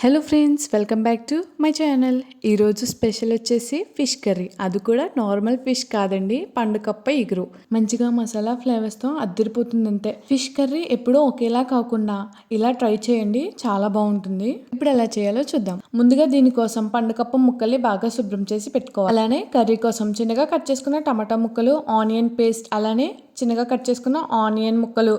Hello friends, welcome back to my channel. ఈరోజు special వచ్చేసి fish curry. అది కూడా నార్మల్ ఫిష్ కాదండి, పండుకప్ప ఇగురు. మంచిగా మసాలా ఫ్లేవర్స్తో అద్దరిపోతుంది అంతే. ఫిష్ కర్రీ ఎప్పుడూ ఒకేలా కాకుండా ఇలా ట్రై చేయండి, చాలా బాగుంటుంది. ఇప్పుడు ఎలా చేయాలో చూద్దాం. ముందుగా దీనికోసం పండుకప్ప ముక్కల్ని బాగా శుభ్రం చేసి పెట్టుకోవాలి. అలానే కర్రీ కోసం చిన్నగా కట్ చేసుకున్న టమాటా ముక్కలు, ఆనియన్ పేస్ట్, అలానే చిన్నగా కట్ చేసుకున్న ఆనియన్ ముక్కలు,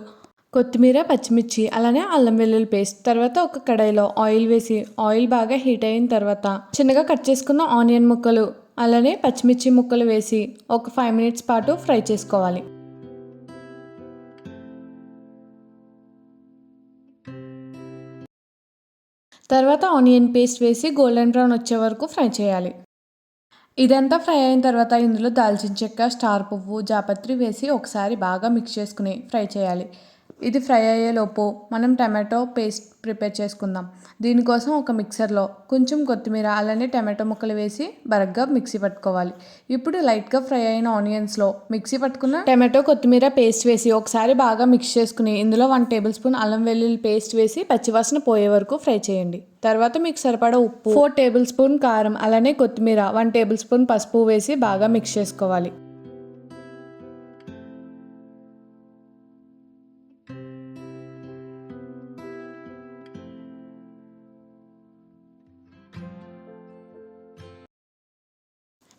కొత్తిమీర, పచ్చిమిర్చి, అలానే అల్లం వెల్లుల్లి పేస్ట్. తర్వాత ఒక కడాయిలో ఆయిల్ వేసి ఆయిల్ బాగా హీట్ అయిన తర్వాత చిన్నగా కట్ చేసుకున్న ఆనియన్ ముక్కలు, అలానే పచ్చిమిర్చి ముక్కలు వేసి ఒక 5 minutes పాటు ఫ్రై చేసుకోవాలి. తర్వాత ఆనియన్ పేస్ట్ వేసి గోల్డెన్ బ్రౌన్ వచ్చే వరకు ఫ్రై చేయాలి. ఇదంతా ఫ్రై అయిన తర్వాత ఇందులో దాల్చిన చెక్క, స్టార్ పువ్వు, జాపత్రి వేసి ఒకసారి బాగా మిక్స్ చేసుకుని ఫ్రై చేయాలి. ఇది ఫ్రై అయ్యేలోపు మనం టమాటో పేస్ట్ ప్రిపేర్ చేసుకుందాం. దీనికోసం ఒక మిక్సర్లో కొంచెం కొత్తిమీర, అలానే టమాటో ముక్కలు వేసి బరగ్గా మిక్సీ పట్టుకోవాలి. ఇప్పుడు లైట్గా ఫ్రై అయిన ఆనియన్స్లో మిక్సీ పట్టుకున్న టమాటో, కొత్తిమీర పేస్ట్ వేసి ఒకసారి బాగా మిక్స్ చేసుకుని ఇందులో 1 tablespoon అల్లం వెల్లుల్లి పేస్ట్ వేసి పచ్చివాసన పోయే వరకు ఫ్రై చేయండి. తర్వాత మీకు సరిపడా ఉప్పు, 4 tablespoon కారం, అలానే కొత్తిమీర, 1 tablespoon పసుపు వేసి బాగా మిక్స్ చేసుకోవాలి.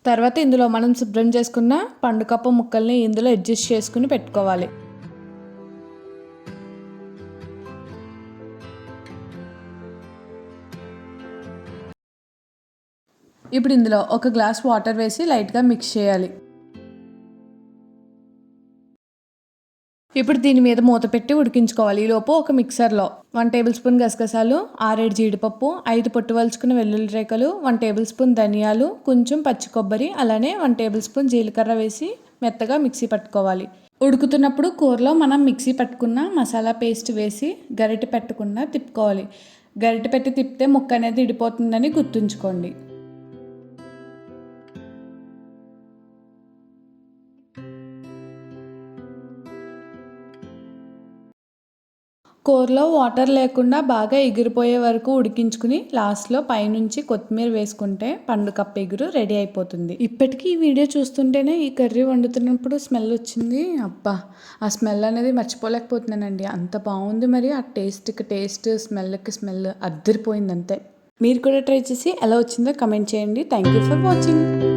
తర్వాత ఇందులో మనం శుభ్రం చేసుకున్న పండుకప్ప ముక్కల్ని ఇందులో అడ్జస్ట్ చేసుకుని పెట్టుకోవాలి. ఇప్పుడు ఇందులో ఒక గ్లాస్ వాటర్ వేసి లైట్గా మిక్స్ చేయాలి. ఇప్పుడు దీని మీద మూత పెట్టి ఉడికించుకోవాలి. ఈలోపు ఒక మిక్సర్లో 1 tablespoon గసగసాలు, 6 జీడిపప్పు, 5 పొట్టు వలుచుకున్న వెల్లుల్లి రేఖలు, 1 tablespoon ధనియాలు, కొంచెం పచ్చి కొబ్బరి, అలానే 1 tablespoon జీలకర్ర వేసి మెత్తగా మిక్సీ పట్టుకోవాలి. ఉడుకుతున్నప్పుడు కూరలో మనం మిక్సీ పట్టుకున్న మసాలా పేస్ట్ వేసి గరిటె పెట్టకుండా తిప్పుకోవాలి. గరిటె పెట్టి తిప్పితే ముక్క అనేది ఇడిపోతుందని గుర్తుంచుకోండి. కూరలో వాటర్ లేకుండా బాగా ఎగిరిపోయే వరకు ఉడికించుకుని లాస్ట్లో పైనుంచి కొత్తిమీర వేసుకుంటే పండుకప్ప ఎగురు రెడీ అయిపోతుంది. ఇప్పటికీ ఈ వీడియో చూస్తుంటేనే ఈ కర్రీ వండుతున్నప్పుడు స్మెల్ వచ్చింది. అబ్బా, ఆ స్మెల్ అనేది మర్చిపోలేకపోతున్నానండి. అంత బాగుంది. మరి ఆ టేస్ట్, స్మెల్ అద్దరిపోయింది అంతే. మీరు కూడా ట్రై చేసి ఎలా వచ్చిందో కమెంట్ చేయండి. Thank you for watching.